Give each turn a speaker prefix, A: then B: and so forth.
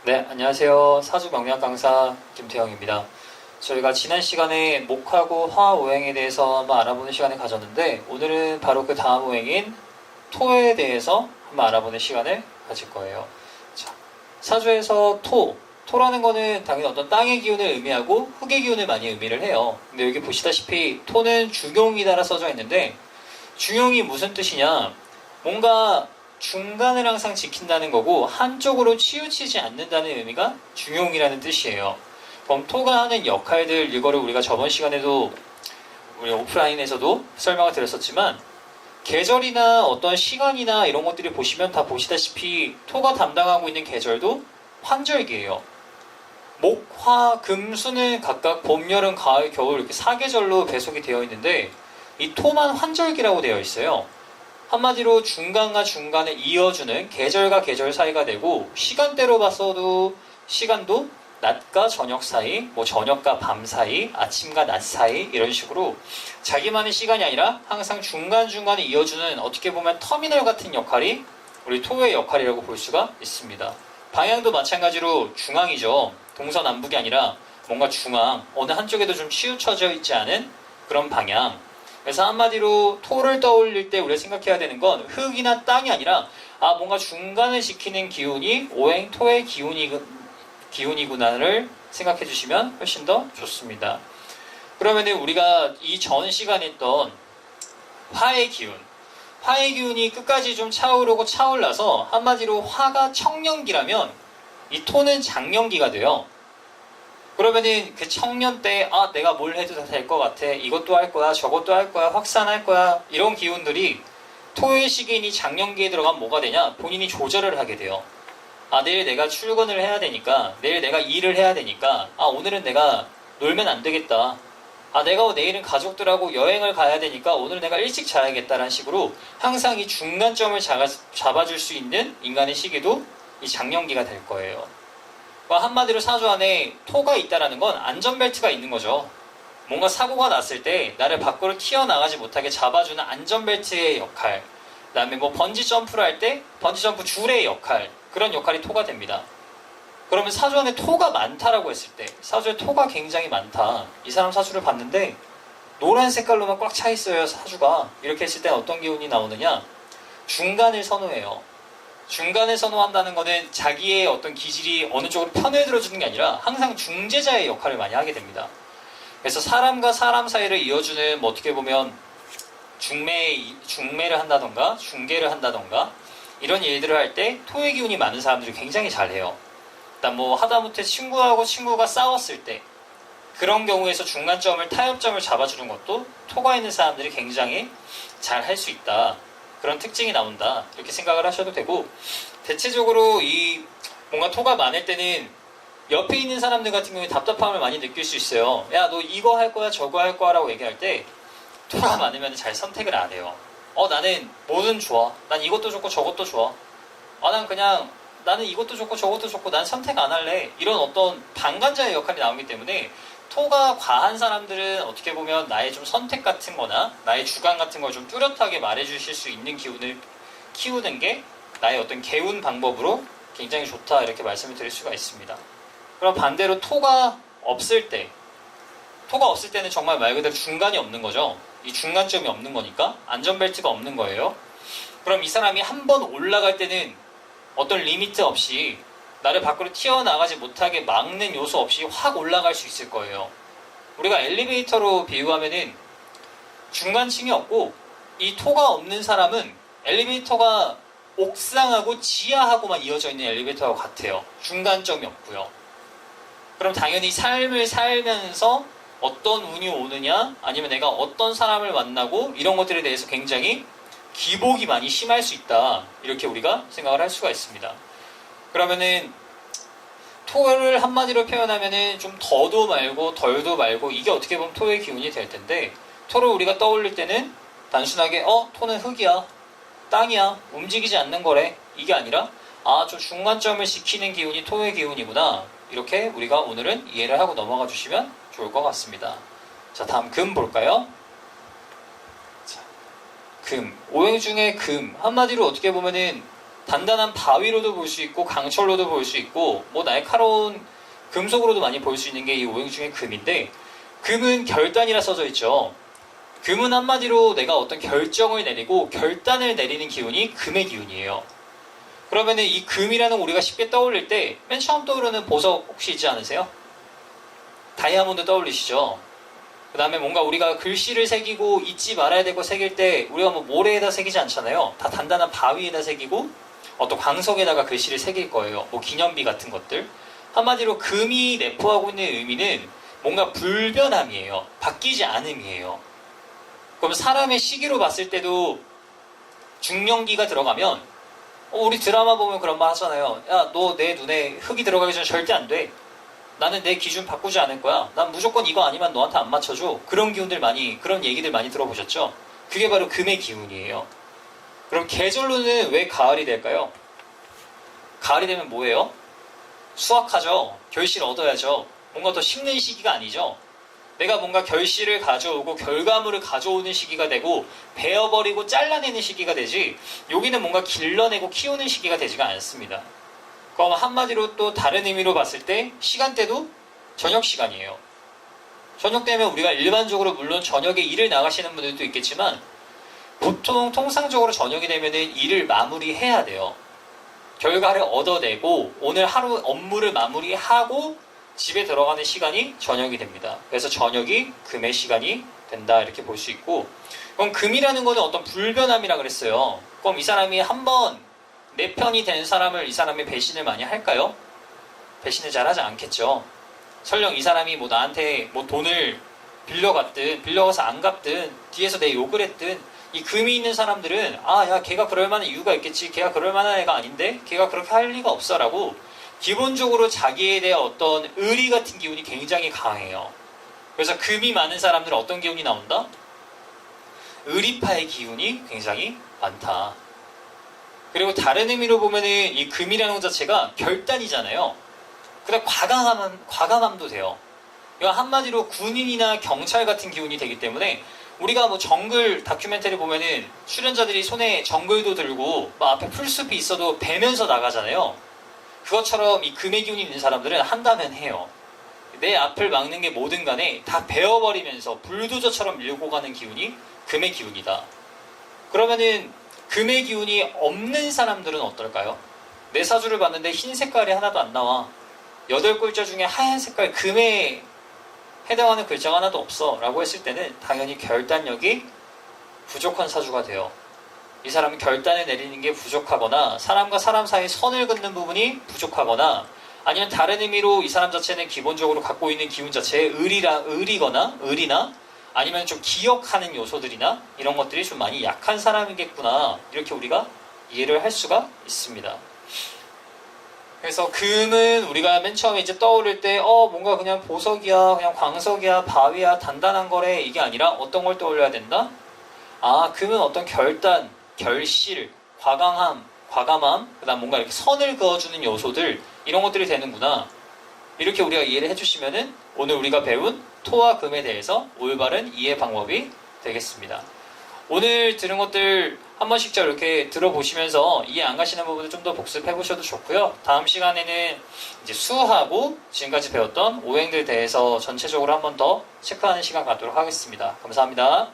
A: 네, 안녕하세요. 사주 명리학 강사 김태형입니다. 저희가 지난 시간에 목하고 화 오행에 대해서 한번 알아보는 시간을 가졌는데, 오늘은 바로 그 다음 오행인 토에 대해서 한번 알아보는 시간을 가질 거예요. 자, 사주에서 토라는 거는 당연히 어떤 땅의 기운을 의미하고 흙의 기운을 많이 의미를 해요. 근데 여기 보시다시피 토는 중용이다라 써져 있는데, 중용이 무슨 뜻이냐? 뭔가 중간을 항상 지킨다는 거고 한쪽으로 치우치지 않는다는 의미가 중용이라는 뜻이에요. 그럼 토가 하는 역할들, 이거를 우리가 저번 시간에도 우리 오프라인에서도 설명을 드렸었지만, 계절이나 어떤 시간이나 이런 것들이 보시면 다 보시다시피 토가 담당하고 있는 계절도 환절기예요. 목, 화, 금, 수는 각각 봄, 여름, 가을, 겨울 이렇게 4계절로 배속이 되어 있는데, 이 토만 환절기라고 되어 있어요. 한마디로 중간과 중간을 이어주는 계절과 계절 사이가 되고, 시간대로 봤어도 시간도 낮과 저녁 사이, 뭐 저녁과 밤 사이, 아침과 낮 사이, 이런 식으로 자기만의 시간이 아니라 항상 중간중간에 이어주는, 어떻게 보면 터미널 같은 역할이 우리 토의 역할이라고 볼 수가 있습니다. 방향도 마찬가지로 중앙이죠. 동서남북이 아니라 뭔가 중앙, 어느 한쪽에도 좀 치우쳐져 있지 않은 그런 방향. 그래서 한마디로 토를 떠올릴 때 우리가 생각해야 되는 건 흙이나 땅이 아니라, 뭔가 중간을 지키는 기운이 오행 토의 기운이구나를 생각해 주시면 훨씬 더 좋습니다. 그러면은 우리가 이 전 시간에 했던 화의 기운이 끝까지 좀 차오르고 차올라서, 한마디로 화가 청년기라면 이 토는 장년기가 돼요. 그러면은 그 청년 때 내가 뭘 해도 다 될 것 같아, 이것도 할 거야, 저것도 할 거야, 확산할 거야, 이런 기운들이 토의 시기니 장년기에 들어가면 뭐가 되냐? 본인이 조절을 하게 돼요. 내일 내가 출근을 해야 되니까, 내일 내가 일을 해야 되니까, 오늘은 내가 놀면 안 되겠다, 내가 내일은 가족들하고 여행을 가야 되니까 오늘 내가 일찍 자야겠다라는 식으로 항상 이 중간점을 잡아줄 수 있는 인간의 시기도 이 장년기가 될 거예요. 한마디로 사주 안에 토가 있다는 건 안전벨트가 있는 거죠. 뭔가 사고가 났을 때 나를 밖으로 튀어나가지 못하게 잡아주는 안전벨트의 역할, 그 다음에 뭐 번지 점프를 할 때 번지 점프 줄의 역할, 그런 역할이 토가 됩니다. 그러면 사주 안에 토가 많다라고 했을 때, 사주에 토가 굉장히 많다, 이 사람 사주를 봤는데 노란 색깔로만 꽉 차 있어요 사주가, 이렇게 했을 때 어떤 기운이 나오느냐? 중간을 선호해요. 중간을 선호한다는 것은 자기의 어떤 기질이 어느 쪽으로 편을 들어주는 게 아니라 항상 중재자의 역할을 많이 하게 됩니다. 그래서 사람과 사람 사이를 이어주는, 뭐 어떻게 보면 중매를 한다던가 중개를 한다던가 이런 일들을 할 때 토의 기운이 많은 사람들이 굉장히 잘해요. 일단 뭐 하다못해 친구하고 친구가 싸웠을 때 그런 경우에서 중간점을, 타협점을 잡아주는 것도 토가 있는 사람들이 굉장히 잘 할 수 있다, 그런 특징이 나온다, 이렇게 생각을 하셔도 되고, 대체적으로 이 뭔가 토가 많을 때는 옆에 있는 사람들 같은 경우에 답답함을 많이 느낄 수 있어요. 야, 너 이거 할 거야 저거 할 거야 라고 얘기할 때 토가 많으면 잘 선택을 안 해요. 나는 뭐든 좋아, 난 이것도 좋고 저것도 좋아, 나는 이것도 좋고 저것도 좋고 난 선택 안 할래, 이런 어떤 방관자의 역할이 나오기 때문에 토가 과한 사람들은 어떻게 보면 나의 좀 선택 같은 거나 나의 주관 같은 걸 좀 뚜렷하게 말해주실 수 있는 기운을 키우는 게 나의 어떤 개운 방법으로 굉장히 좋다, 이렇게 말씀을 드릴 수가 있습니다. 그럼 반대로 토가 없을 때는 정말 말 그대로 중간이 없는 거죠. 이 중간점이 없는 거니까 안전벨트가 없는 거예요. 그럼 이 사람이 한번 올라갈 때는 어떤 리미트 없이, 나를 밖으로 튀어나가지 못하게 막는 요소 없이 확 올라갈 수 있을 거예요. 우리가 엘리베이터로 비유하면은 중간층이 없고, 이 토가 없는 사람은 엘리베이터가 옥상하고 지하하고만 이어져 있는 엘리베이터와 같아요. 중간점이 없고요. 그럼 당연히 삶을 살면서 어떤 운이 오느냐, 아니면 내가 어떤 사람을 만나고, 이런 것들에 대해서 굉장히 기복이 많이 심할 수 있다, 이렇게 우리가 생각을 할 수가 있습니다. 그러면은 토를 한마디로 표현하면은 좀 더도 말고 덜도 말고, 이게 어떻게 보면 토의 기운이 될 텐데, 토를 우리가 떠올릴 때는 단순하게 토는 흙이야, 땅이야, 움직이지 않는 거래, 이게 아니라 좀 중간점을 지키는 기운이 토의 기운이구나, 이렇게 우리가 오늘은 이해를 하고 넘어가 주시면 좋을 것 같습니다. 자, 다음 금 볼까요? 자, 금, 오행 중에 금, 한마디로 어떻게 보면은 단단한 바위로도 볼 수 있고 강철로도 볼 수 있고 뭐 날카로운 금속으로도 많이 볼 수 있는 게 이 오행 중에 금인데, 금은 결단이라 써져 있죠. 금은 한마디로 내가 어떤 결정을 내리고 결단을 내리는 기운이 금의 기운이에요. 그러면은 이 금이라는 우리가 쉽게 떠올릴 때 맨 처음 떠오르는 보석 혹시 있지 않으세요? 다이아몬드 떠올리시죠? 그 다음에 뭔가 우리가 글씨를 새기고 잊지 말아야 되고 새길 때 우리가 뭐 모래에다 새기지 않잖아요. 다 단단한 바위에다 새기고 어떤 광석에다가 글씨를 새길 거예요. 뭐 기념비 같은 것들. 한마디로 금이 내포하고 있는 의미는 뭔가 불변함이에요. 바뀌지 않음이에요. 그럼 사람의 시기로 봤을 때도 중년기가 들어가면 우리 드라마 보면 그런 말 하잖아요. 야, 너 내 눈에 흙이 들어가기 전에 절대 안 돼. 나는 내 기준 바꾸지 않을 거야. 난 무조건 이거 아니면 너한테 안 맞춰줘. 그런 기운들 많이, 그런 얘기들 많이 들어보셨죠? 그게 바로 금의 기운이에요. 그럼 계절로는 왜 가을이 될까요? 가을이 되면 뭐예요? 수확하죠. 결실 얻어야죠. 뭔가 더 심는 시기가 아니죠. 내가 뭔가 결실을 가져오고 결과물을 가져오는 시기가 되고 베어버리고 잘라내는 시기가 되지, 여기는 뭔가 길러내고 키우는 시기가 되지가 않습니다. 그럼 한마디로 또 다른 의미로 봤을 때 시간대도 저녁 시간이에요. 저녁 되면 우리가 일반적으로 물론 저녁에 일을 나가시는 분들도 있겠지만 보통 통상적으로 저녁이 되면 일을 마무리해야 돼요. 결과를 얻어내고 오늘 하루 업무를 마무리하고 집에 들어가는 시간이 저녁이 됩니다. 그래서 저녁이 금의 시간이 된다 이렇게 볼 수 있고, 그럼 금이라는 거는 어떤 불변함이라 그랬어요. 그럼 이 사람이 한번 내 편이 된 사람을 이 사람이 배신을 많이 할까요? 배신을 잘 하지 않겠죠. 설령 이 사람이 뭐 나한테 뭐 돈을 빌려갔든 빌려가서 안 갚든 뒤에서 내 욕을 했든 이 금이 있는 사람들은 야 걔가 그럴 만한 이유가 있겠지, 걔가 그럴 만한 애가 아닌데 걔가 그렇게 할 리가 없어 라고 기본적으로 자기에 대한 어떤 의리 같은 기운이 굉장히 강해요. 그래서 금이 많은 사람들은 어떤 기운이 나온다? 의리파의 기운이 굉장히 많다. 그리고 다른 의미로 보면은 이 금이라는 것 자체가 결단이잖아요. 그다음 과감함도 돼요. 이거 한마디로 군인이나 경찰 같은 기운이 되기 때문에 우리가 뭐 정글 다큐멘터리 보면은 출연자들이 손에 정글도 들고 막 앞에 풀숲이 있어도 베면서 나가잖아요. 그것처럼 이 금의 기운이 있는 사람들은 한다면 해요. 내 앞을 막는 게 뭐든 간에 다 베어버리면서 불도저처럼 밀고 가는 기운이 금의 기운이다. 그러면은 금의 기운이 없는 사람들은 어떨까요? 내 사주를 봤는데 흰 색깔이 하나도 안 나와. 8글자 중에 하얀 색깔 금에 해당하는 글자가 하나도 없어 라고 했을 때는 당연히 결단력이 부족한 사주가 돼요. 이 사람은 결단을 내리는 게 부족하거나 사람과 사람 사이 선을 긋는 부분이 부족하거나 아니면 다른 의미로 이 사람 자체는 기본적으로 갖고 있는 기운 자체에 의리나 아니면 좀 기억하는 요소들이나 이런 것들이 좀 많이 약한 사람이겠구나, 이렇게 우리가 이해를 할 수가 있습니다. 그래서 금은 우리가 맨 처음에 이제 떠오를 때 뭔가 그냥 보석이야, 그냥 광석이야, 바위야, 단단한 거래, 이게 아니라 어떤 걸 떠올려야 된다? 금은 어떤 결단, 결실, 과감함, 그다음 뭔가 이렇게 선을 그어주는 요소들, 이런 것들이 되는구나, 이렇게 우리가 이해를 해주시면은 오늘 우리가 배운 토와 금에 대해서 올바른 이해 방법이 되겠습니다. 오늘 들은 것들 한 번씩 이렇게 들어보시면서 이해 안 가시는 부분을 좀 더 복습해 보셔도 좋고요. 다음 시간에는 이제 수하고 지금까지 배웠던 오행들 대해서 전체적으로 한 번 더 체크하는 시간 갖도록 하겠습니다. 감사합니다.